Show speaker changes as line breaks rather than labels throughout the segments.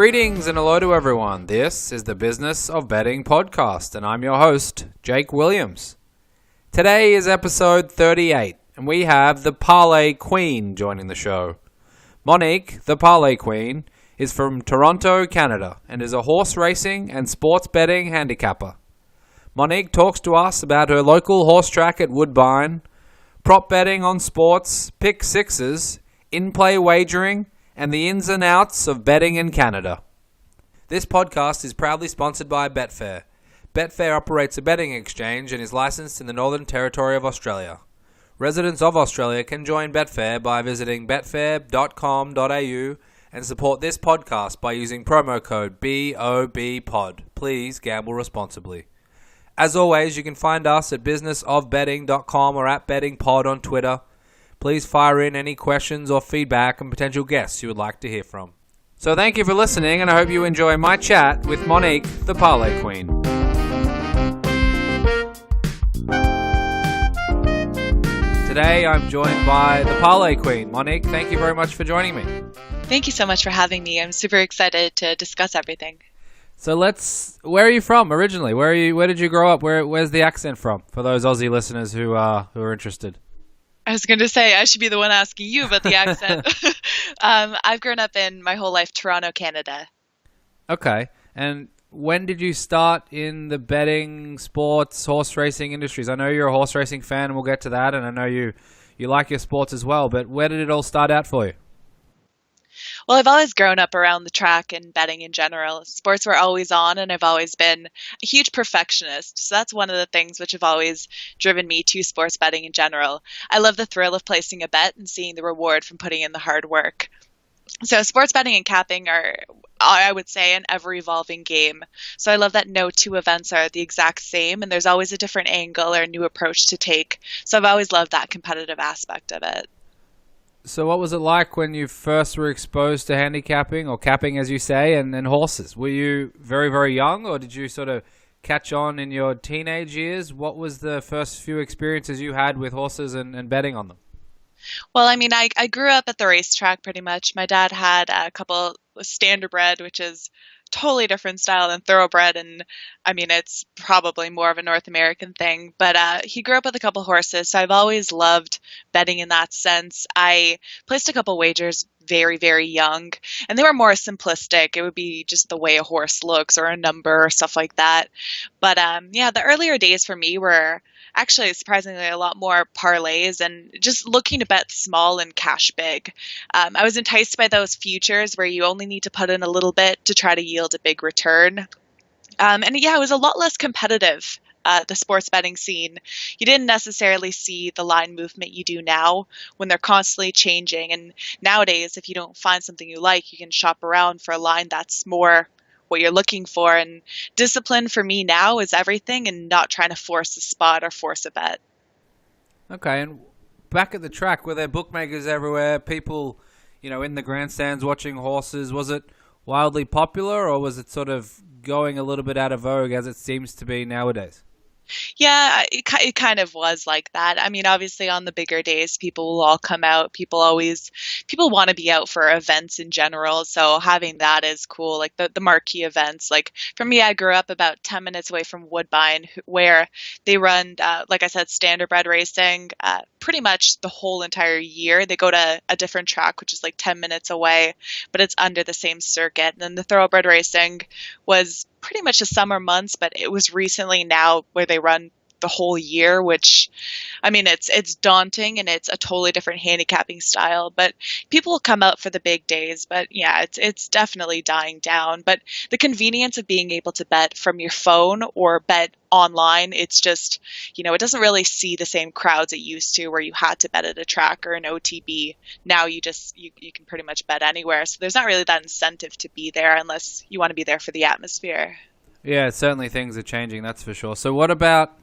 Greetings and hello to everyone. This is the Business of Betting podcast, and I'm your host, Jake Williams. Today is episode 38, and we have the Parlay Queen joining the show. Monique, the Parlay Queen, is from Toronto, Canada, and is a horse racing and sports betting handicapper. Monique talks to us about her local horse track at Woodbine, prop betting on sports, pick sixes, in-play wagering, and the ins and outs of betting in Canada. This podcast is proudly sponsored by Betfair. Betfair operates a betting exchange and is licensed in the Northern Territory of Australia. Residents of Australia can join Betfair by visiting betfair.com.au and support this podcast by using promo code BOBPOD. Please gamble responsibly. As always, you can find us at businessofbetting.com or at bettingpod on Twitter. Please fire in any questions or feedback and potential guests you would like to hear from. So thank you for listening, and I hope you enjoy my chat with Monique, the Parlay Queen. Today I'm joined by the Parlay Queen. Monique, thank you very much for joining me.
Thank you so much for having me. I'm super excited to discuss everything.
So where are you from originally? Where did you grow up? Where's the accent from? For those Aussie listeners who are interested.
I was going to say, I should be the one asking you about the accent. I've grown up in my whole life, Toronto, Canada.
Okay. And when did you start in the betting, sports, horse racing industries? I know you're a horse racing fan, and we'll get to that. And I know you like your sports as well. But where did it all start out for you?
Well, I've always grown up around the track and betting in general. Sports were always on, and I've always been a huge perfectionist. So that's one of the things which have always driven me to sports betting in general. I love the thrill of placing a bet and seeing the reward from putting in the hard work. So sports betting and capping are, I would say, an ever-evolving game. So I love that no two events are the exact same, and there's always a different angle or a new approach to take. So I've always loved that competitive aspect of it.
So what was it like when you first were exposed to handicapping, or capping as you say, and horses? Were you very, very young, or did you sort of catch on in your teenage years? What was the first few experiences you had with horses and betting on them?
Well, I mean, I grew up at the racetrack pretty much. My dad had a couple standardbred, which is totally different style than thoroughbred, and I mean it's probably more of a North American thing, but he grew up with a couple horses, so I've always loved betting in that sense. I placed a couple wagers very, very young, and they were more simplistic. It would be just the way a horse looks or a number or stuff like that. But the earlier days for me were actually surprisingly a lot more parlays and just looking to bet small and cash big. I was enticed by those futures where you only need to put in a little bit to try to yield a big return. It was a lot less competitive, the sports betting scene. You didn't necessarily see the line movement you do now when they're constantly changing. And nowadays, if you don't find something you like, you can shop around for a line that's more what you're looking for. And discipline for me now is everything, and not trying to force a spot or force a bet.
Okay, and back at the track, were there bookmakers everywhere, people, in the grandstands watching horses? Was it wildly popular, or was it sort of going a little bit out of vogue as it seems to be nowadays?
Yeah, it kind of was like that. I mean, obviously on the bigger days, people will all come out. People want to be out for events in general. So having that is cool. Like the marquee events, like for me, I grew up about 10 minutes away from Woodbine, where they run, like I said, standardbred racing, pretty much the whole entire year. They go to a different track, which is like 10 minutes away, but it's under the same circuit. And then the thoroughbred racing was pretty much the summer months, but it was recently now where they run the whole year, which, I mean, it's daunting, and it's a totally different handicapping style, but people will come out for the big days. But yeah, it's definitely dying down. But the convenience of being able to bet from your phone or bet online, it's just, it doesn't really see the same crowds it used to, where you had to bet at a track or an OTB. Now you can pretty much bet anywhere. So there's not really that incentive to be there unless you want to be there for the atmosphere.
Yeah, certainly things are changing, that's for sure. So what about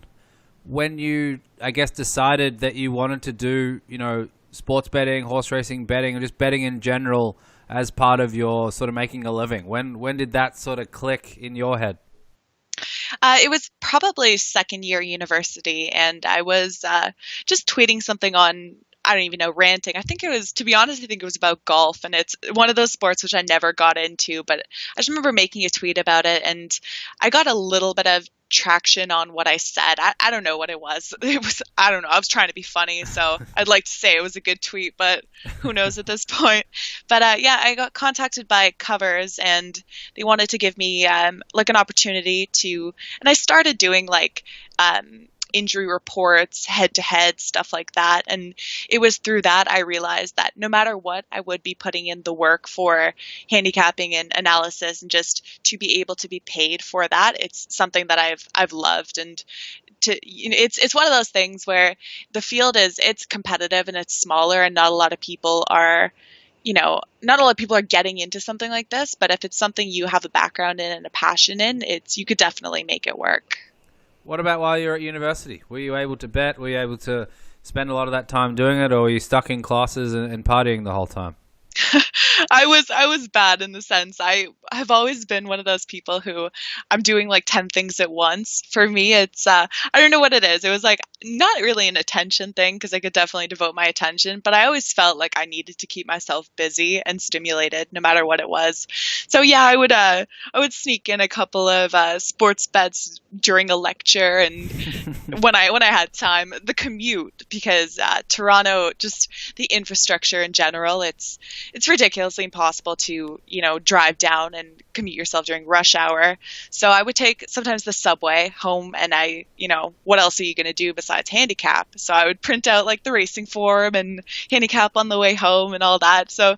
when you, I guess, decided that you wanted to do, sports betting, horse racing betting, or just betting in general as part of your sort of making a living? When did that sort of click in your head?
It was probably second year university, and I was just tweeting something on I don't even know, ranting. I think it was, to be honest, I think it was about golf. And it's one of those sports which I never got into, but I just remember making a tweet about it, and I got a little bit of traction on what I said. I don't know what it was. It was, I don't know. I was trying to be funny. So I'd like to say it was a good tweet, but who knows at this point. But yeah, I got contacted by Covers, and they wanted to give me like an opportunity to, and I started doing like, injury reports, head to head, stuff like that. And it was through that I realized that no matter what, I would be putting in the work for handicapping and analysis, and just to be able to be paid for that. It's something that I've loved. And it's one of those things where the field it's competitive and it's smaller, and not a lot of people are, not a lot of people are getting into something like this, but if it's something you have a background in and a passion in, you could definitely make it work.
What about while you're at university? Were you able to bet? Were you able to spend a lot of that time doing it, or were you stuck in classes and partying the whole time?
I was bad in the sense I have always been one of those people who I'm doing like 10 things at once. For me, it's I don't know what it is. It was like not really an attention thing, because I could definitely devote my attention, but I always felt like I needed to keep myself busy and stimulated no matter what it was. So yeah, I would sneak in a couple of sports bets during a lecture, and when I had time. The commute, because Toronto, just the infrastructure in general, it's ridiculously impossible to, drive down and commute yourself during rush hour. So I would take sometimes the subway home, and what else are you going to do besides handicap? So I would print out like the racing form and handicap on the way home and all that. So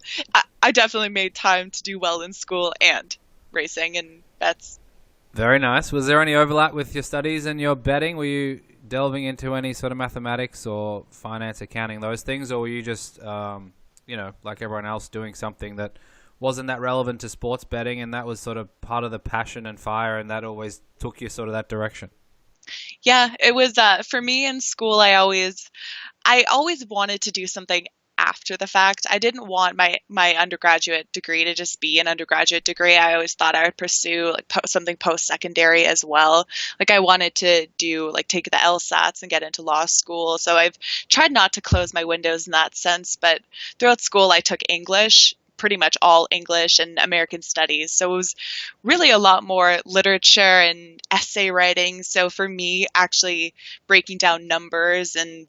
I definitely made time to do well in school and racing and bets.
Very nice. Was there any overlap with your studies and your betting? Were you delving into any sort of mathematics or finance, accounting, those things, or were you just like everyone else, doing something that wasn't that relevant to sports betting, and that was sort of part of the passion and fire, and that always took you sort of that direction?
Yeah, it was for me in school. I always wanted to do something after the fact. I didn't want my undergraduate degree to just be an undergraduate degree. I always thought I would pursue like something post-secondary as well. Like I wanted to do like take the LSATs and get into law school. So I've tried not to close my windows in that sense, but throughout school I took English, pretty much all English and American studies. So it was really a lot more literature and essay writing. So for me, actually breaking down numbers and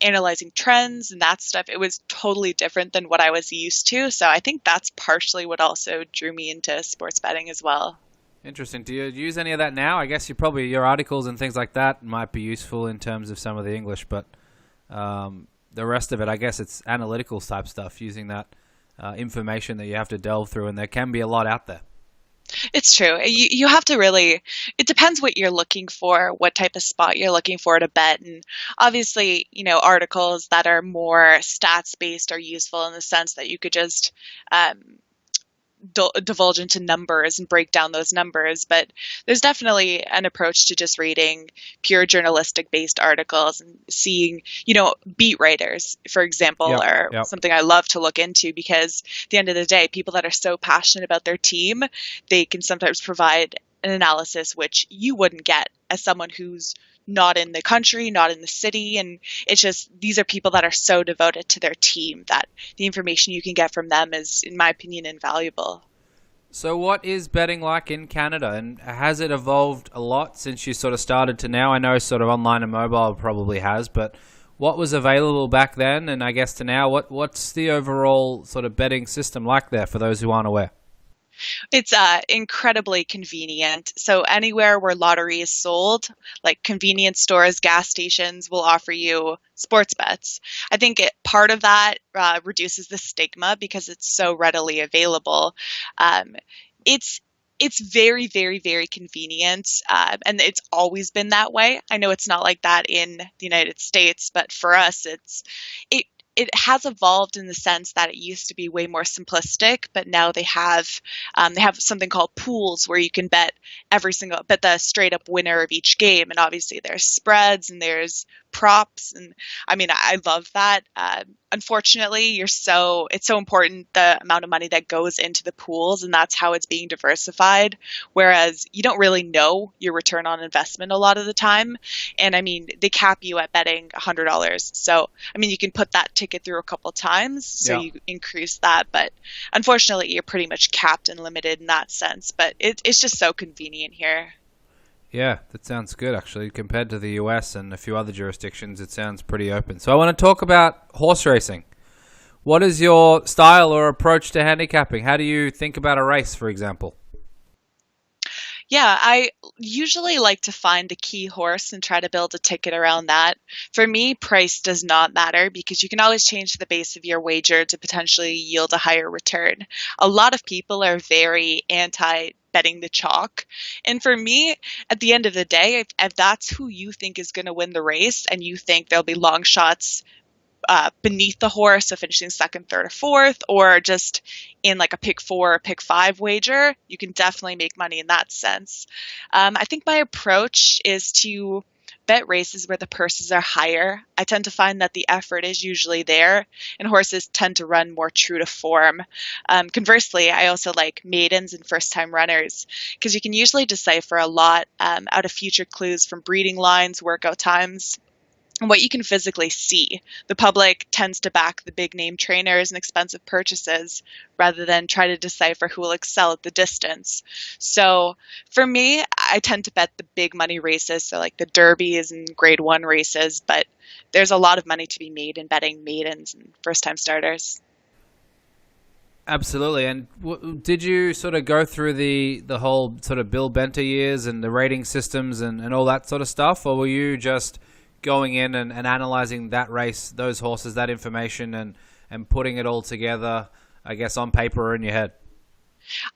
analyzing trends and that stuff, it was totally different than what I was used to. So I think that's partially what also drew me into sports betting as well.
Interesting. Do you use any of that now? I guess your articles and things like that might be useful in terms of some of the English, but the rest of it, I guess it's analytical type stuff, using that information that you have to delve through, and there can be a lot out there.
It's true. You have to really, it depends what you're looking for, what type of spot you're looking for to bet. And obviously, articles that are more stats based are useful in the sense that you could just divulge into numbers and break down those numbers. But there's definitely an approach to just reading pure journalistic based articles and seeing, beat writers, for example, are something I love to look into, because at the end of the day, people that are so passionate about their team, they can sometimes provide an analysis which you wouldn't get as someone who's not in the country, not in the city. And it's just, these are people that are so devoted to their team that the information you can get from them is, in my opinion, invaluable.
So what is betting like in Canada, and has it evolved a lot since you sort of started to now? I know sort of online and mobile probably has, but what was available back then and I guess to now, what's the overall sort of betting system like there for those who aren't aware?
It's incredibly convenient. So anywhere where lottery is sold, like convenience stores, gas stations, will offer you sports bets. I think part of that reduces the stigma because it's so readily available. It's very, very, very convenient, and it's always been that way. I know it's not like that in the United States, but for us, it has evolved in the sense that it used to be way more simplistic, but now they have something called pools where you can bet the straight up winner of each game. And obviously there's spreads and there's props. And I mean, I love that. Unfortunately, it's so important the amount of money that goes into the pools, and that's how it's being diversified. Whereas you don't really know your return on investment a lot of the time. And I mean, they cap you at betting $100. So, I mean, you can put that ticket through a couple times, so you increase that. But unfortunately, you're pretty much capped and limited in that sense. But it's just so convenient here.
Yeah, that sounds good, actually. Compared to the US and a few other jurisdictions, it sounds pretty open. So I want to talk about horse racing. What is your style or approach to handicapping? How do you think about a race, for example?
Yeah, I usually like to find a key horse and try to build a ticket around that. For me, price does not matter because you can always change the base of your wager to potentially yield a higher return. A lot of people are very anti betting the chalk. And for me, at the end of the day, if that's who you think is going to win the race and you think there'll be long shots beneath the horse, so finishing second, third, or fourth, or just in like a pick 4 or pick 5 wager, you can definitely make money in that sense. I think my approach is to bet races where the purses are higher. I tend to find that the effort is usually there, and horses tend to run more true to form. Conversely, I also like maidens and first-time runners because you can usually decipher a lot out of future clues from breeding lines, workout times, and what you can physically see. The public tends to back the big name trainers and expensive purchases rather than try to decipher who will excel at the distance. So for me, I tend to bet the big money races, so like the derbies and grade 1 races, but there's a lot of money to be made in betting maidens and first time starters.
Absolutely. And did you sort of go through the whole sort of Bill Benter years and the rating systems and all that sort of stuff, or were you just going in and analyzing that race, those horses, that information, and putting it all together, I guess, on paper or in your head?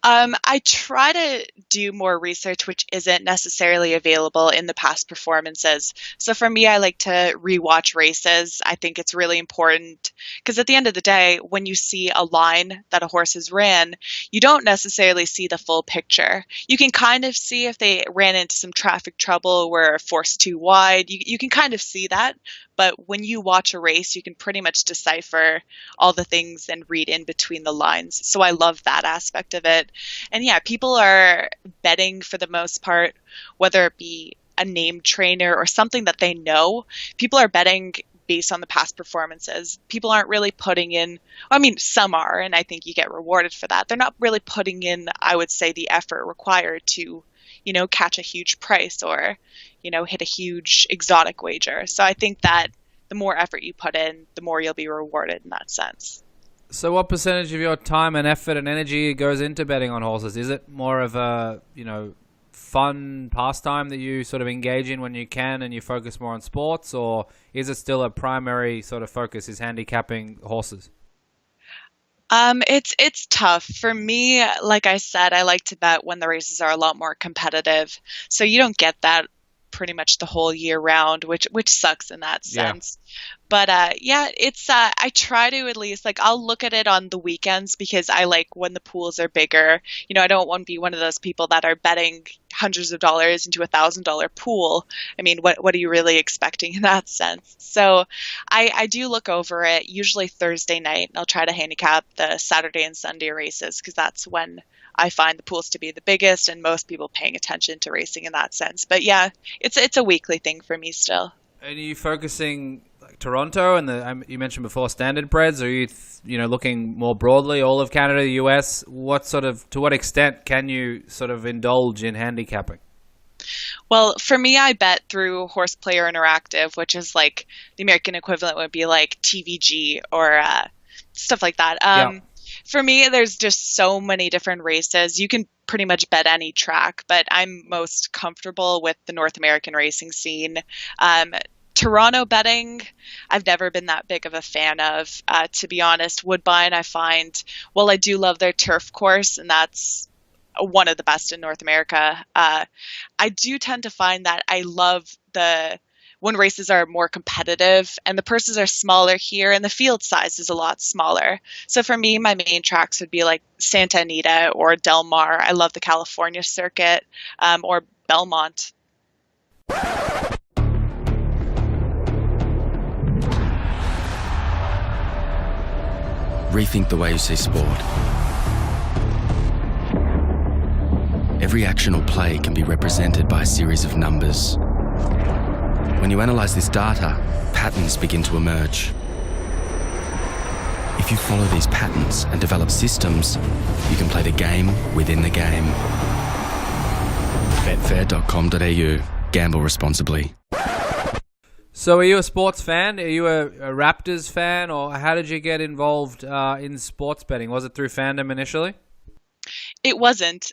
I try to do more research, which isn't necessarily available in the past performances. So for me, I like to rewatch races. I think it's really important because at the end of the day, when you see a line that a horse has ran, you don't necessarily see the full picture. You can kind of see if they ran into some traffic trouble, were forced too wide. You can kind of see that. But when you watch a race, you can pretty much decipher all the things and read in between the lines. So I love that aspect of it. And yeah, people are betting for the most part, whether it be a named trainer or something that they know. People are betting based on the past performances. People aren't really putting in, I mean, some are, and I think you get rewarded for that. They're not really putting in, I would say, the effort required to, catch a huge price or, hit a huge exotic wager. So I think that the more effort you put in, the more you'll be rewarded in that sense.
So what percentage of your time and effort and energy goes into betting on horses? Is it more of a, fun pastime that you sort of engage in when you can and you focus more on sports, or is it still a primary sort of focus is handicapping horses?
It's tough. For me, like I said, I like to bet when the races are a lot more competitive. So you don't get that pretty much the whole year round, which sucks in that sense. Yeah. But it's I try to at least, like, I'll look at it on the weekends because I like when the pools are bigger. I don't want to be one of those people that are betting hundreds of dollars into $1,000 pool. I mean, what are you really expecting in that sense? So I do look over it usually Thursday night, and I'll try to handicap the Saturday and Sunday races because that's when I find the pools to be the biggest and most people paying attention to racing in that sense. But yeah, it's a weekly thing for me still.
And are you focusing like Toronto and you mentioned before standard breds? Or are you looking more broadly all of Canada, the US? To what extent can you sort of indulge in handicapping?
Well, for me, I bet through Horse Player Interactive, which is like the American equivalent would be like TVG or stuff like that. For me, there's just so many different races. You can pretty much bet any track, but I'm most comfortable with the North American racing scene. Toronto betting, I've never been that big of a fan of, to be honest. Woodbine, I find, I do love their turf course, and that's one of the best in North America. I do tend to find that I love when races are more competitive and the purses are smaller here and the field size is a lot smaller. So for me, my main tracks would be like Santa Anita or Del Mar. I love the California circuit, or Belmont.
Rethink the way you see sport. Every action or play can be represented by a series of numbers. When you analyse this data, patterns begin to emerge. If you follow these patterns and develop systems, you can play the game within the game. Betfair.com.au. Gamble responsibly.
So are you a sports fan? Are you a Raptors fan? Or how did you get involved in sports betting? Was it through fandom initially?
It wasn't.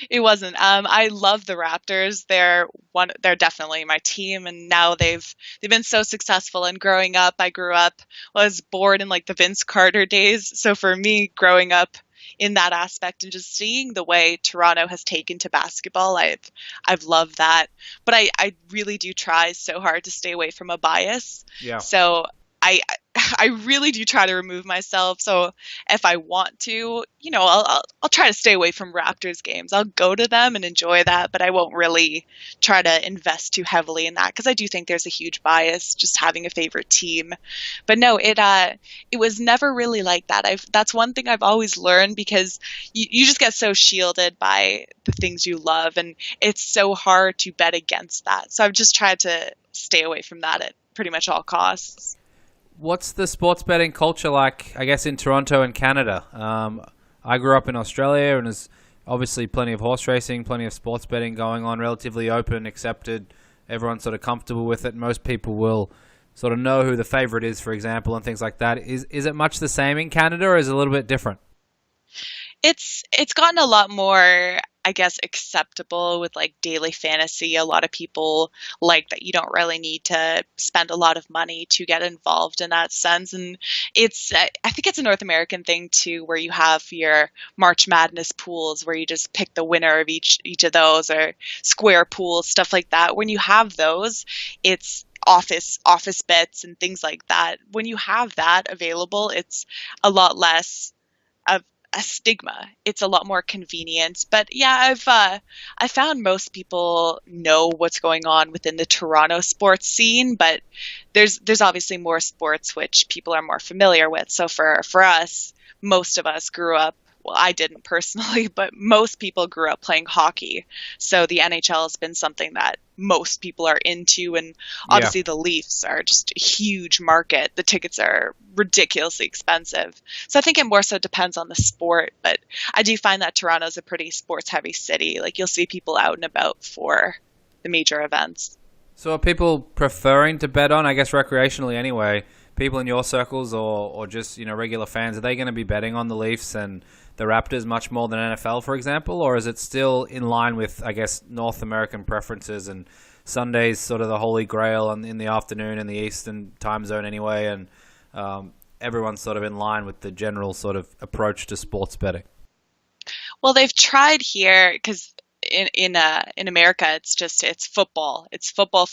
It wasn't. I love the Raptors. They're definitely my team, and now they've been so successful. And growing up, I was born in like the Vince Carter days. So for me, growing up in that aspect and just seeing the way Toronto has taken to basketball, I've loved that. But I really do try so hard to stay away from a bias.
Yeah.
So I really do try to remove myself. So if I want to, I'll try to stay away from Raptors games. I'll go to them and enjoy that, but I won't really try to invest too heavily in that because I do think there's a huge bias just having a favorite team. But no, it was never really like that. That's one thing I've always learned because you just get so shielded by the things you love, and it's so hard to bet against that. So I've just tried to stay away from that at pretty much all costs.
What's the sports betting culture like, I guess, in Toronto and Canada? I grew up in Australia, and there's obviously plenty of horse racing, plenty of sports betting going on, relatively open, accepted. Everyone's sort of comfortable with it. Most people will sort of know who the favorite is, for example, and things like that. Is it much the same in Canada, or is it a little bit different?
It's gotten a lot more, I guess, acceptable with like daily fantasy. A lot of people like that you don't really need to spend a lot of money to get involved in that sense. And I think it's a North American thing too, where you have your March Madness pools where you just pick the winner of each of those, or square pools, stuff like that. When you have those, it's office bets and things like that. When you have that available, it's a lot less of a stigma. It's a lot more convenient. But yeah, I found most people know what's going on within the Toronto sports scene, but there's obviously more sports which people are more familiar with. So for us, most of us grew up, well, I didn't personally, but most people grew up playing hockey. So the NHL has been something that most people are into, and obviously the Leafs are just a huge market. The tickets are ridiculously expensive. So I think it more so depends on the sport, but I do find that Toronto's a pretty sports heavy city. Like you'll see people out and about for the major events.
So are people preferring to bet on, I guess recreationally anyway, people in your circles or just, regular fans, are they going to be betting on the Leafs and the Raptors much more than NFL, for example? Or is it still in line with, I guess, North American preferences, and Sunday's sort of the holy grail in the afternoon in the Eastern time zone anyway, and everyone's sort of in line with the general sort of approach to sports betting?
Well, they've tried here because in America, it's football. It's football.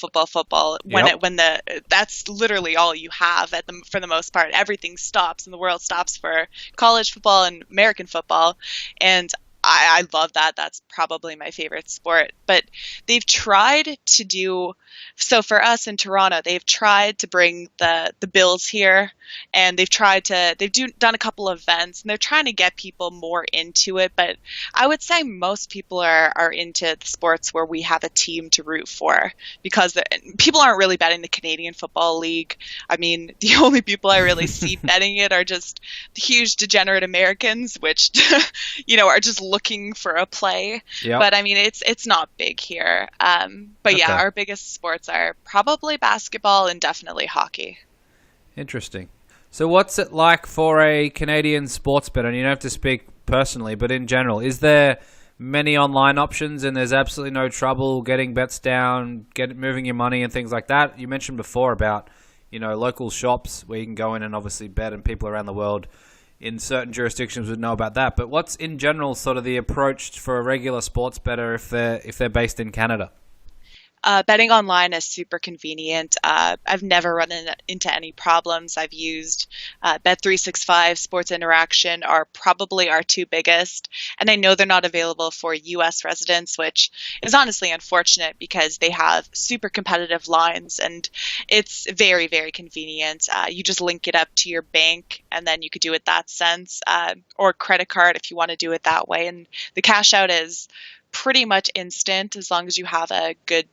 That's literally all you have for the most part. Everything stops and the world stops for college football and American football. And I love that. That's probably my favorite sport. But they've tried to do so for us in Toronto. They've tried to bring the Bills here, and they've done a couple of events, and they're trying to get people more into it. But I would say most people are into the sports where we have a team to root for, because people aren't really betting the Canadian Football League. I mean, the only people I really see betting it are just the huge degenerate Americans, which are just looking for a play. Yep. But I mean, it's not big here. But yeah, our biggest sports are probably basketball and definitely hockey.
Interesting. So what's it like for a Canadian sports bettor? And you don't have to speak personally, but in general, is there many online options and there's absolutely no trouble getting bets down, moving your money and things like that? You mentioned before about, local shops where you can go in and obviously bet, and people around the world in certain jurisdictions would know about that. But what's in general sort of the approach for a regular sports bettor if they're based in Canada?
Betting online is super convenient. I've never run into any problems. I've used Bet365, Sports Interaction are probably our two biggest. And I know they're not available for US residents, which is honestly unfortunate because they have super competitive lines and it's very, very convenient. You just link it up to your bank and then you could do it that sense, or credit card if you want to do it that way. And the cash out is pretty much instant as long as you have a good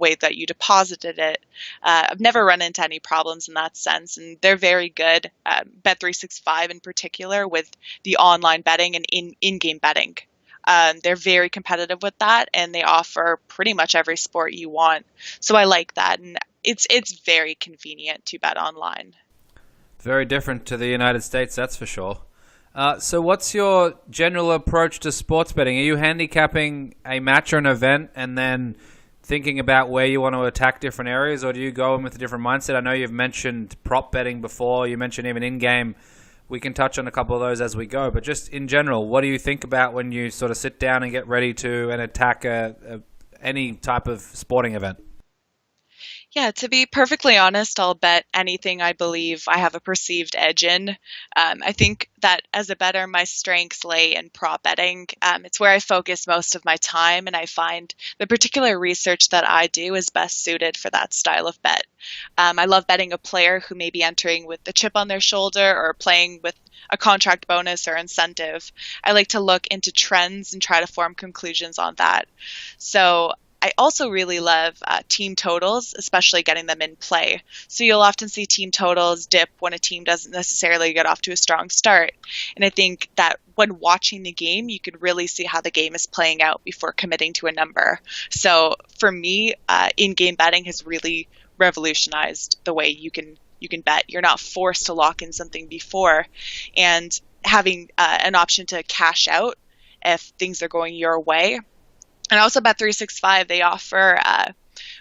way that you deposited it. I've never run into any problems in that sense, and they're very good. Bet365 in particular with the online betting and in-game betting. They're very competitive with that, and they offer pretty much every sport you want. So I like that, and it's very convenient to bet online.
Very different to the United States, that's for sure. So what's your general approach to sports betting? Are you handicapping a match or an event and then thinking about where you want to attack different areas, or do you go in with a different mindset? I know you've mentioned prop betting before. You mentioned even in-game. We can touch on a couple of those as we go. But just in general, what do you think about when you sort of sit down and get ready to and attack any type of sporting event?
Yeah, to be perfectly honest, I'll bet anything I believe I have a perceived edge in. I think that as a bettor, my strengths lay in prop betting. It's where I focus most of my time, and I find the particular research that I do is best suited for that style of bet. I love betting a player who may be entering with a chip on their shoulder or playing with a contract bonus or incentive. I like to look into trends and try to form conclusions on that. So I also really love team totals, especially getting them in play. So you'll often see team totals dip when a team doesn't necessarily get off to a strong start. And I think that when watching the game, you could really see how the game is playing out before committing to a number. So for me, in-game betting has really revolutionized the way you can bet. You're not forced to lock in something before, and having an option to cash out if things are going your way. And also Bet365, they offer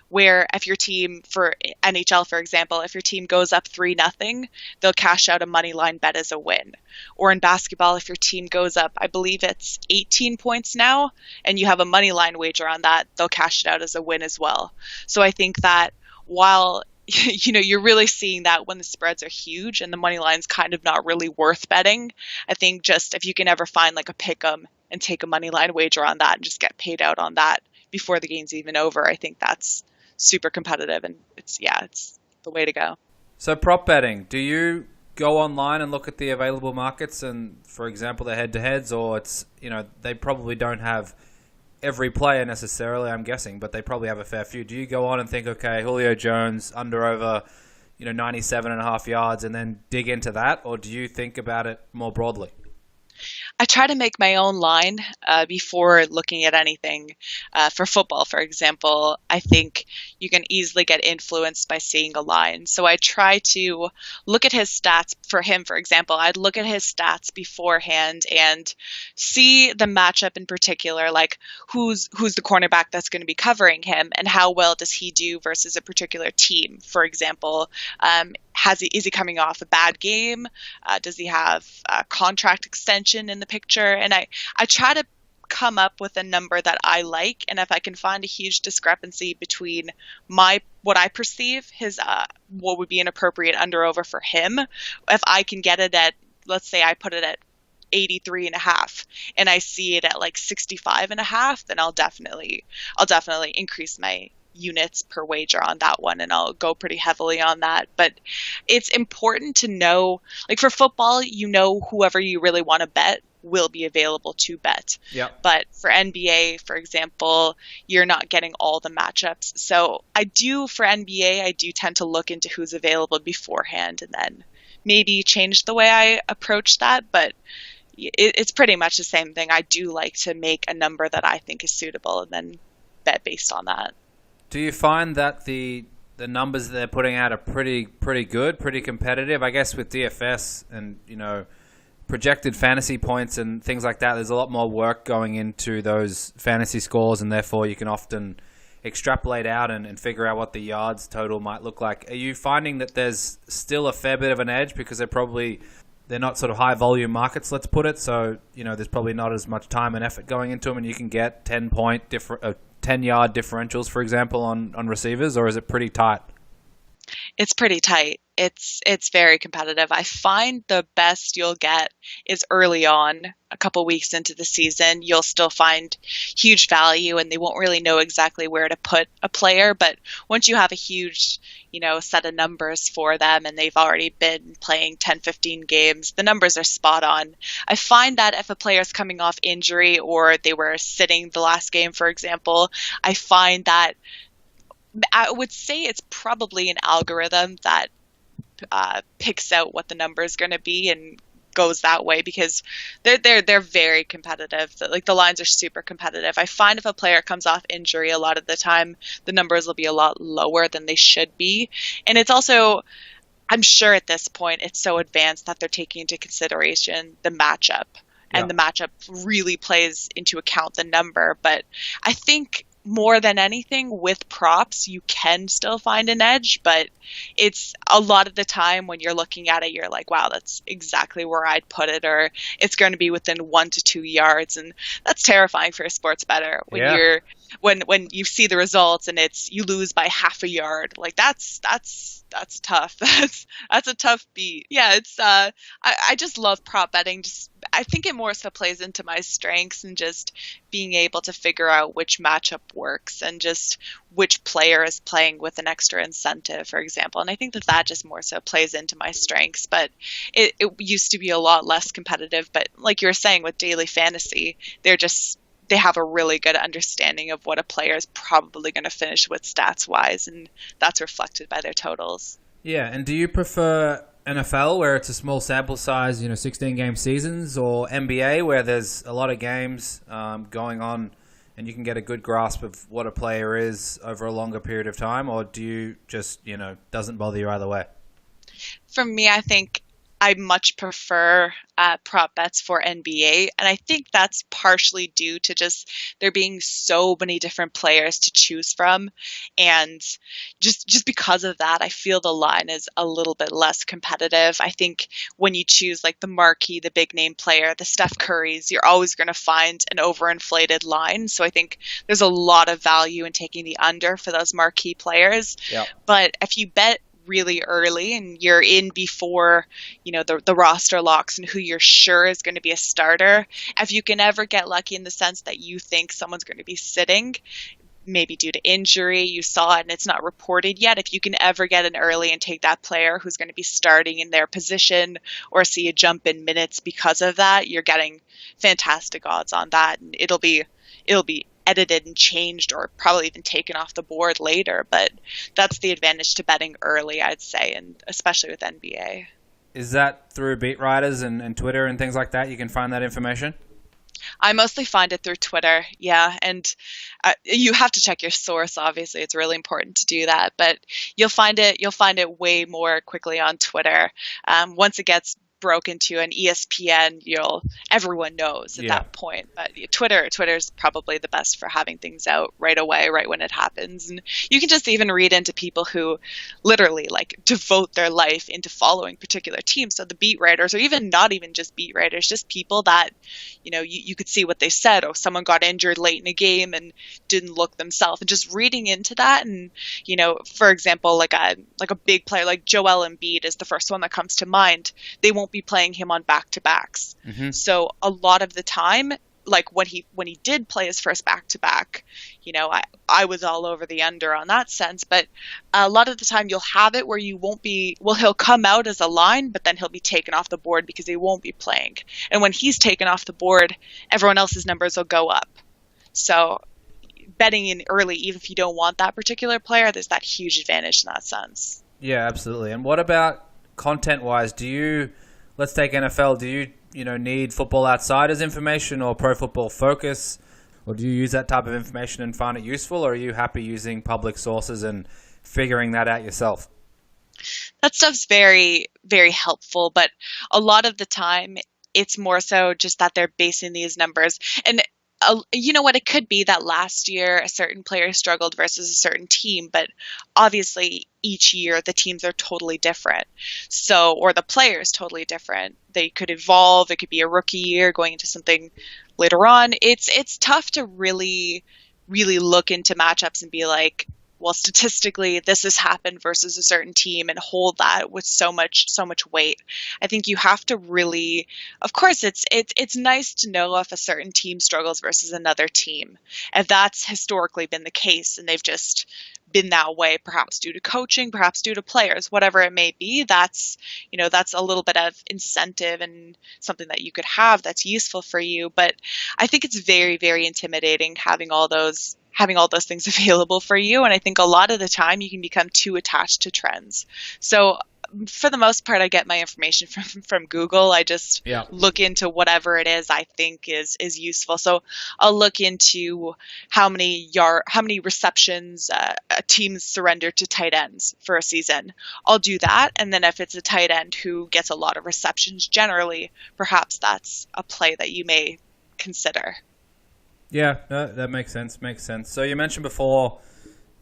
where if your team, for NHL, for example, if your team goes up 3-0, they'll cash out a money line bet as a win. Or in basketball, if your team goes up, I believe it's 18 points now, and you have a money line wager on that, they'll cash it out as a win as well. So I think that while you're really seeing that when the spreads are huge and the money line's kind of not really worth betting, I think just if you can ever find like a pick 'em and take a money line wager on that and just get paid out on that before the game's even over, I think that's super competitive, and it's the way to go.
So prop betting, do you go online and look at the available markets and, for example, the head-to-heads, or it's, they probably don't have every player necessarily, I'm guessing, but they probably have a fair few. Do you go on and think, okay, Julio Jones under over 97.5 yards, and then dig into that, or do you think about it more broadly?
I try to make my own line before looking at anything. For football, for example, I think you can easily get influenced by seeing a line. So I try to look at his stats. For him, for example, I'd look at his stats beforehand and see the matchup in particular, like who's the cornerback that's going to be covering him and how well does he do versus a particular team. For example, is he coming off a bad game? Does he have a contract extension in the picture? And I try to come up with a number that I like, and if I can find a huge discrepancy between what I perceive his what would be an appropriate under over for him, if I can get it at, let's say I put it at 83.5 and I see it at like 65.5, then I'll definitely increase my units per wager on that one, and I'll go pretty heavily on that. But it's important to know, like for football, whoever you really want to bet will be available to bet.
Yeah.
But for NBA, for example, you're not getting all the matchups. So for NBA, I do tend to look into who's available beforehand and then maybe change the way I approach that. But it's pretty much the same thing. I do like to make a number that I think is suitable and then bet based on that.
Do you find that the numbers that they're putting out are pretty good, pretty competitive? I guess with DFS and, projected fantasy points and things like that, there's a lot more work going into those fantasy scores, and therefore you can often extrapolate out and figure out what the yards total might look like. Are you finding that there's still a fair bit of an edge because they're not sort of high volume markets, let's put it, so there's probably not as much time and effort going into them, and you can get 10 10-yard differentials, for example, on receivers, or is it pretty tight?
It's pretty tight. It's very competitive. I find the best you'll get is early on, a couple weeks into the season. You'll still find huge value, and they won't really know exactly where to put a player. But once you have a huge, set of numbers for them, and they've already been playing 10, 15 games, the numbers are spot on. I find that if a player's coming off injury or they were sitting the last game, for example, I find that I would say it's probably an algorithm that picks out what the number is going to be and goes that way, because they're very competitive. Like, the lines are super competitive. I find if a player comes off injury, a lot of the time the numbers will be a lot lower than they should be. And it's also, I'm sure at this point it's so advanced that they're taking into consideration the matchup, and the matchup really plays into account the number. But I think more than anything, with props, you can still find an edge, but it's a lot of the time when you're looking at it, you're like, wow, that's exactly where I'd put it, or it's going to be within 1 to 2 yards. And that's terrifying for a sports bettor when when you see the results and you lose by half a yard. Like, that's tough. That's a tough beat. Yeah, it's I just love prop betting. I think it more so plays into my strengths, and just being able to figure out which matchup works and just which player is playing with an extra incentive, for example. And I think that just more so plays into my strengths. But it used to be a lot less competitive. But like you were saying with daily fantasy, they have a really good understanding of what a player is probably going to finish with stats-wise, and that's reflected by their totals.
Yeah, and do you prefer NFL, where it's a small sample size, 16-game seasons, or NBA, where there's a lot of games going on and you can get a good grasp of what a player is over a longer period of time, or do you just, doesn't bother you either way?
For me, I think I much prefer prop bets for NBA, and I think that's partially due to just there being so many different players to choose from, and just because of that, I feel the line is a little bit less competitive. I think when you choose like the marquee, the big name player, the Steph Currys, you're always going to find an overinflated line. So I think there's a lot of value in taking the under for those marquee players.
Yep.
But if you bet really early and you're in before the roster locks and who you're sure is going to be a starter, if you can ever get lucky in the sense that you think someone's going to be sitting, maybe due to injury, you saw it and it's not reported yet, if you can ever get in early and take that player who's going to be starting in their position, or see a jump in minutes because of that, you're getting fantastic odds on that. And it'll be edited and changed, or probably even taken off the board later. But that's the advantage to betting early, I'd say, and especially with NBA.
Is that through beat writers and Twitter and things like that? You can find that information?
I mostly find it through Twitter, yeah. And you have to check your source, obviously. It's really important to do that. But you'll find it way more quickly on Twitter. Once it gets broken to an ESPN, everyone knows at that point. But Twitter's probably the best for having things out right away, right when it happens. And you can just even read into people who literally like devote their life into following particular teams. So the beat writers, or even not even just beat writers, just people that, you could see what they said. Oh, someone got injured late in a game and didn't look themselves, and just reading into that. And, for example, like a big player like Joel Embiid is the first one that comes to mind. They won't be playing him on back-to-backs. Mm-hmm. So a lot of the time, like when he did play his first back-to-back, I was all over the under on that sense. But a lot of the time you'll have it where he'll come out as a line, but then he'll be taken off the board because he won't be playing. And when he's taken off the board, everyone else's numbers will go up. So betting in early, even if you don't want that particular player, there's that huge advantage in that sense.
Yeah, absolutely. And what about content-wise? Let's take NFL. Do you need Football Outsiders information or Pro Football Focus? Or do you use that type of information and find it useful? Or are you happy using public sources and figuring that out yourself?
That stuff's very, very helpful. But a lot of the time, it's more so just that they're basing these numbers. And you know what? It could be that last year a certain player struggled versus a certain team, but obviously each year the teams are totally different. So, or the player is totally different. They could evolve. It could be a rookie year going into something later on. It's tough to really really look into matchups and be like, well, statistically, this has happened versus a certain team, and hold that with so much weight. I think you have to really, of course, it's nice to know if a certain team struggles versus another team. If that's historically been the case and they've just been that way, perhaps due to coaching, perhaps due to players, whatever it may be, that's a little bit of incentive and something that you could have that's useful for you. But I think it's very, very intimidating having all those things available for you. And I think a lot of the time you can become too attached to trends. So for the most part, I get my information from Google. I just look into whatever it is I think is useful. So I'll look into how many receptions teams surrender to tight ends for a season. I'll do that. And then if it's a tight end who gets a lot of receptions generally, perhaps that's a play that you may consider.
Yeah, that makes sense. So you mentioned before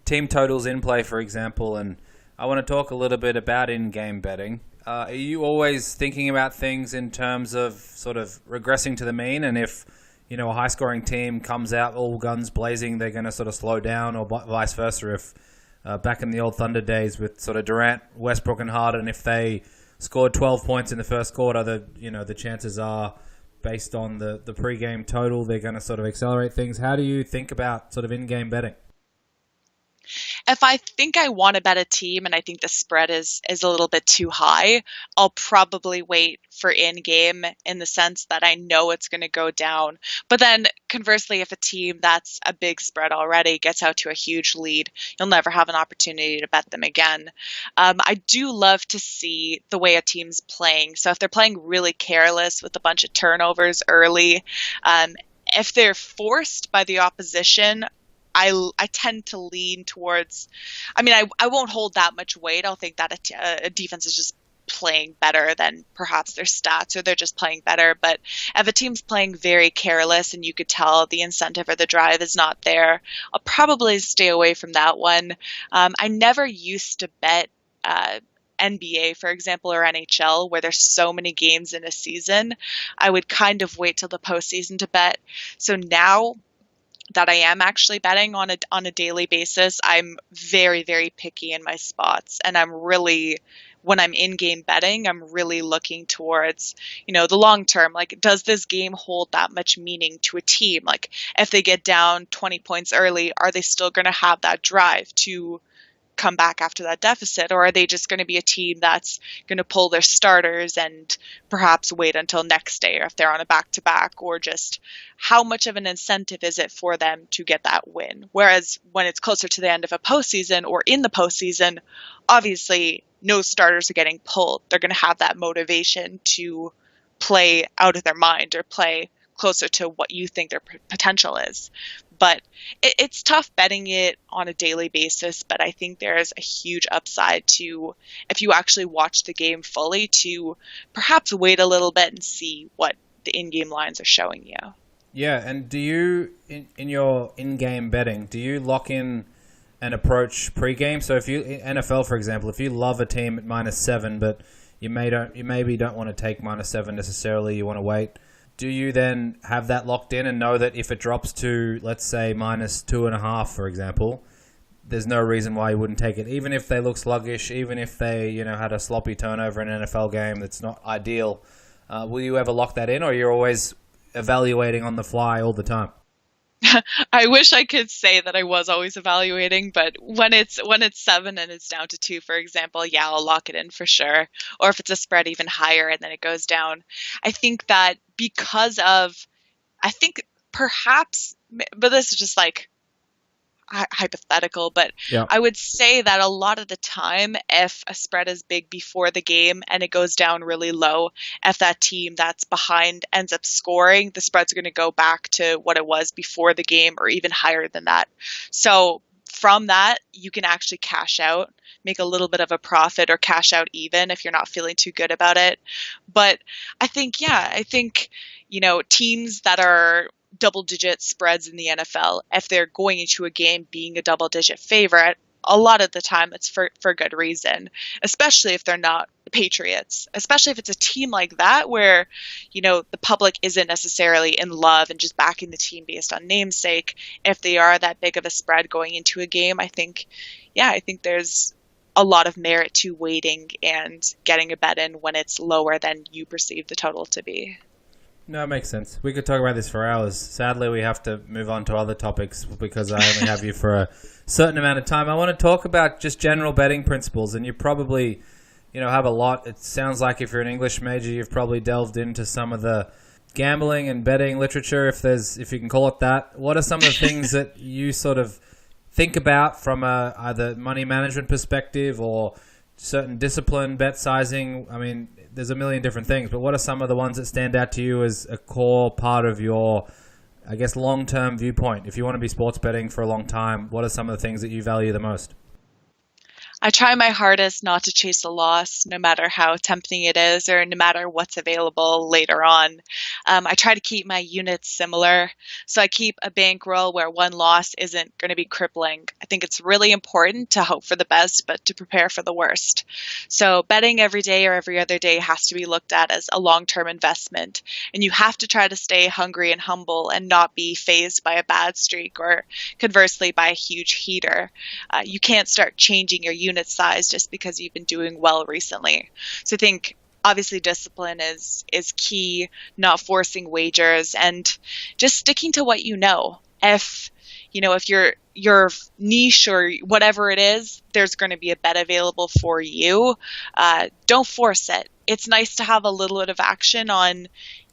team totals in play, for example, and I want to talk a little bit about in-game betting. Are you always thinking about things in terms of sort of regressing to the mean? And if, a high-scoring team comes out all guns blazing, they're going to sort of slow down, or vice versa. If back in the old Thunder days with sort of Durant, Westbrook, and Harden, if they scored 12 points in the first quarter, the chances are, based on the pre-game total, they're going to sort of accelerate things. How do you think about sort of in-game betting?
If I think I want to bet a team and I think the spread is a little bit too high, I'll probably wait for in-game in the sense that I know it's going to go down. But then conversely, if a team that's a big spread already gets out to a huge lead, you'll never have an opportunity to bet them again. I do love to see the way a team's playing. So if they're playing really careless with a bunch of turnovers early, if they're forced by the opposition, I tend to lean towards, I won't hold that much weight. I'll think that a defense is just playing better than perhaps their stats, or they're just playing better. But if a team's playing very careless and you could tell the incentive or the drive is not there, I'll probably stay away from that one. I never used to bet NBA, for example, or NHL, where there's so many games in a season. I would kind of wait till the postseason to bet. So now that I am actually betting on a daily basis, I'm very, very picky in my spots. And when I'm in-game betting, I'm really looking towards, the long term. Like, does this game hold that much meaning to a team? Like, if they get down 20 points early, are they still going to have that drive to come back after that deficit, or are they just going to be a team that's going to pull their starters and perhaps wait until next day, or if they're on a back-to-back, or just how much of an incentive is it for them to get that win? Whereas when it's closer to the end of a postseason or in the postseason, obviously no starters are getting pulled. They're going to have that motivation to play out of their mind or play closer to what you think their potential is. But it's tough betting it on a daily basis, but I think there's a huge upside to, if you actually watch the game fully, to perhaps wait a little bit and see what the in-game lines are showing you.
Yeah, and do you, in your in-game betting, do you lock in an approach pre-game? So if you, NFL for example, if you love a team at -7, but you maybe don't want to take -7 necessarily, you want to wait, do you then have that locked in and know that if it drops to, let's say, -2.5, for example, there's no reason why you wouldn't take it, even if they look sluggish, even if they, had a sloppy turnover in an NFL game that's not ideal? Will you ever lock that in, or you're always evaluating on the fly all the time?
I wish I could say that I was always evaluating, but when it's 7 and it's down to 2, for example, yeah, I'll lock it in for sure. Or if it's a spread even higher and then it goes down. I think that perhaps, but this is just like hypothetical, but yeah. I would say that a lot of the time, if a spread is big before the game and it goes down really low, if that team that's behind ends up scoring, the spread's going to go back to what it was before the game or even higher than that. So from that, you can actually cash out, make a little bit of a profit, or cash out even if you're not feeling too good about it. But I think, teams that are double-digit spreads in the NFL, if they're going into a game being a double-digit favorite, a lot of the time it's for good reason, especially if they're not the Patriots, especially if it's a team like that where, the public isn't necessarily in love and just backing the team based on namesake. If they are that big of a spread going into a game, I think there's a lot of merit to waiting and getting a bet in when it's lower than you perceive the total to be.
No, it makes sense. We could talk about this for hours. Sadly, we have to move on to other topics because I only have you for a certain amount of time. I want to talk about just general betting principles, and you probably, have a lot. It sounds like if you're an English major, you've probably delved into some of the gambling and betting literature, if you can call it that. What are some of the things that you sort of think about from a either money management perspective or certain discipline, bet sizing? I mean, there's a million different things, but what are some of the ones that stand out to you as a core part of your, I guess, long-term viewpoint? If you want to be sports betting for a long time, what are some of the things that you value the most?
I try my hardest not to chase a loss, no matter how tempting it is or no matter what's available later on. I try to keep my units similar. So I keep a bankroll where one loss isn't going to be crippling. I think it's really important to hope for the best, but to prepare for the worst. So betting every day or every other day has to be looked at as a long-term investment. And you have to try to stay hungry and humble and not be fazed by a bad streak or conversely by a huge heater. You can't start changing your unit size just because you've been doing well recently. So I think obviously discipline is key, not forcing wagers and just sticking to what you know. If your niche or whatever it is, there's going to be a bet available for you. Don't force it. It's nice to have a little bit of action on,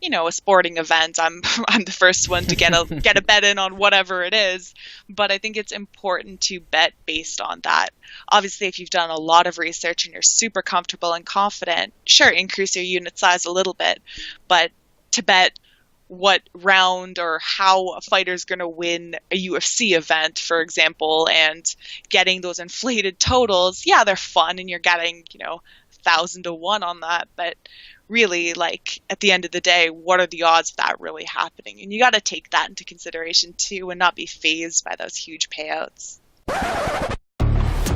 a sporting event. I'm the first one to get a bet in on whatever it is, but I think it's important to bet based on that. Obviously, if you've done a lot of research and you're super comfortable and confident, sure, increase your unit size a little bit, but to bet what round or how a fighter's going to win a UFC event, for example, and getting those inflated totals, yeah, they're fun and you're getting, 1,000 to 1 on that, but really, at the end of the day, what are the odds of that really happening? And you got to take that into consideration too and not be fazed by those huge payouts.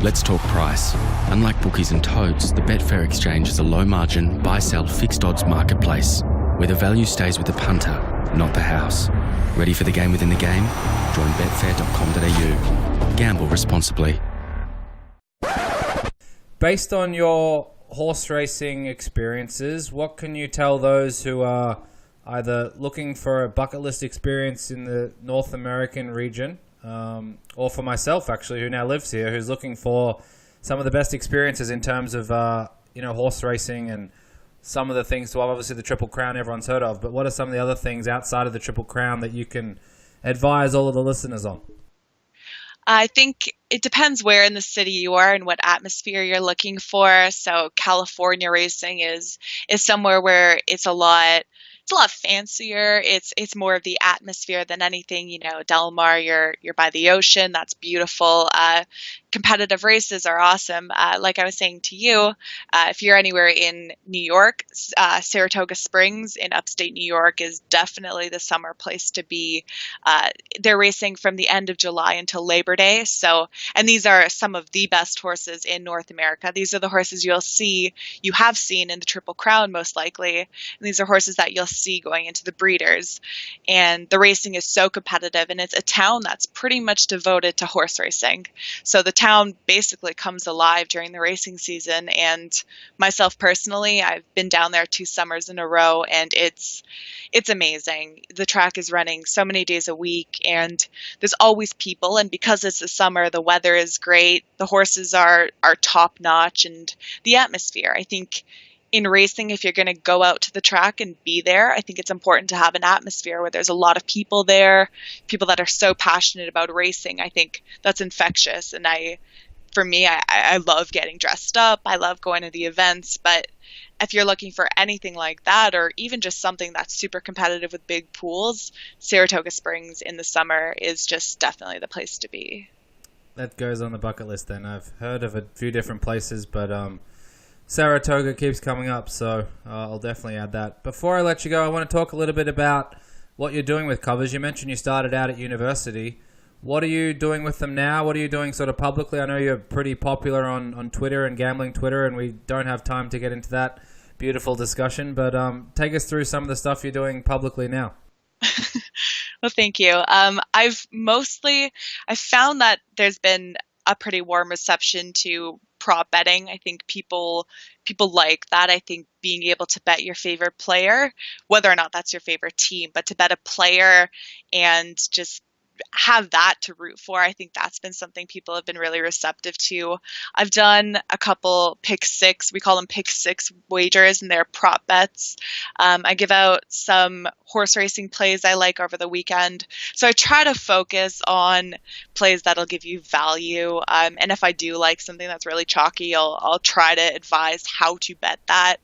Let's talk price. Unlike bookies and toads, the Betfair Exchange is a low-margin, buy-sell, fixed-odds marketplace where the value stays with the punter, not the house. Ready for the game within the game? Join betfair.com.au. Gamble responsibly.
Based on your horse racing experiences, what can you tell those who are either looking for a bucket list experience in the North American region, or for myself actually, who now lives here, who's looking for some of the best experiences in terms of horse racing and some of the things? So obviously the Triple Crown everyone's heard of, but what are some of the other things outside of the Triple Crown that you can advise all of the listeners on?
I think it depends where in the city you are and what atmosphere you're looking for. So California racing is somewhere where it's a lot fancier. It's more of the atmosphere than anything. Del Mar, you're by the ocean. That's beautiful. Competitive races are awesome. Like I was saying to you, if you're anywhere in New York, Saratoga Springs in upstate New York is definitely the summer place to be. They're racing from the end of July until Labor Day. And these are some of the best horses in North America. These are the horses you have seen in the Triple Crown most likely. And these are horses that you'll see going into the breeders. And the racing is so competitive, and it's a town that's pretty much devoted to horse racing. So the town basically comes alive during the racing season. And myself personally, I've been down there 2 summers in a row, and it's amazing. The track is running so many days a week, and there's always people. And because it's the summer, the weather is great. The horses are top notch, and the atmosphere. I think in racing, if you're going to go out to the track and be there, I think it's important to have an atmosphere where there's a lot of people there, people that are so passionate about racing. I think that's infectious. And for me, I love getting dressed up. I love going to the events. But if you're looking for anything like that, or even just something that's super competitive with big pools, Saratoga Springs in the summer is just definitely the place to be.
That goes on the bucket list then. I've heard of a few different places, but Saratoga keeps coming up, so I'll definitely add that. Before I let you go, I want to talk a little bit about what you're doing with covers. You mentioned you started out at university. What are you doing with them now? What are you doing sort of publicly? I know you're pretty popular on Twitter and gambling Twitter, and we don't have time to get into that beautiful discussion, but take us through some of the stuff you're doing publicly now.
Well, thank you. I've found that there's been a pretty warm reception to prop betting. I think people like that. I think being able to bet your favorite player, whether or not that's your favorite team, but to bet a player and just have that to root for, I think that's been something people have been really receptive to. I've done a couple pick six, we call them pick six wagers, and they're prop bets. I give out some horse racing plays I like over the weekend. So I try to focus on plays that'll give you value. And if I do like something that's really chalky, I'll try to advise how to bet that.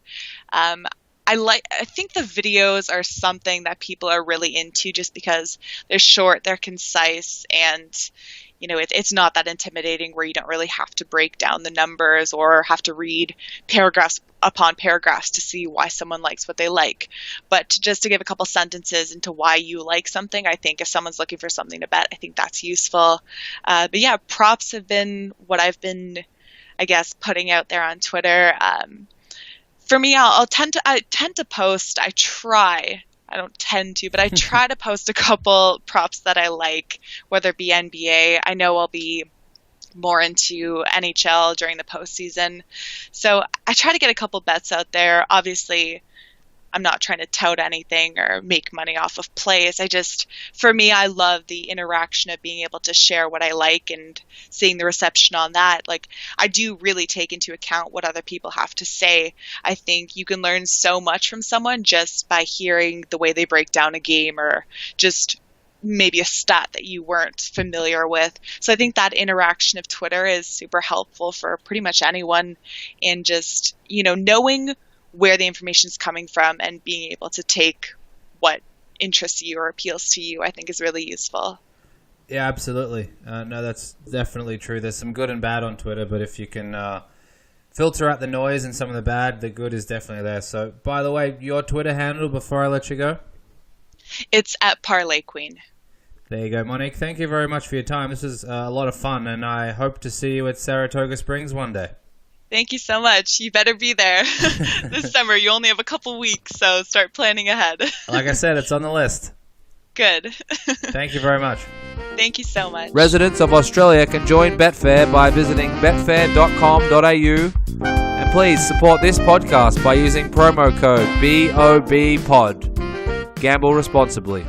I think the videos are something that people are really into just because they're short, they're concise, and it's not that intimidating where you don't really have to break down the numbers or have to read paragraphs upon paragraphs to see why someone likes what they like. But just to give a couple sentences into why you like something, I think if someone's looking for something to bet, I think that's useful. But yeah, props have been what I've been, I guess, putting out there on Twitter. For me, I tend to post. I try to post a couple props that I like, whether it be NBA. I know I'll be more into NHL during the postseason. So I try to get a couple bets out there. Obviously, I'm not trying to tout anything or make money off of plays. For me, I love the interaction of being able to share what I like and seeing the reception on that. Like, I do really take into account what other people have to say. I think you can learn so much from someone just by hearing the way they break down a game or just maybe a stat that you weren't familiar with. So I think that interaction of Twitter is super helpful for pretty much anyone, and just, knowing where the information is coming from and being able to take what interests you or appeals to you, I think is really useful.
Yeah, absolutely. No, that's definitely true. There's some good and bad on Twitter, but if you can filter out the noise and some of the bad, the good is definitely there. So, by the way, your Twitter handle before I let you go?
It's at Parlay Queen.
There you go, Monique. Thank you very much for your time. This was a lot of fun, and I hope to see you at Saratoga Springs one day.
Thank you so much. You better be there this summer. You only have a couple weeks, so start planning ahead.
Like I said, it's on the list.
Good.
Thank you very much.
Thank you so much.
Residents of Australia can join Betfair by visiting betfair.com.au, and please support this podcast by using promo code BOBPOD. Gamble responsibly.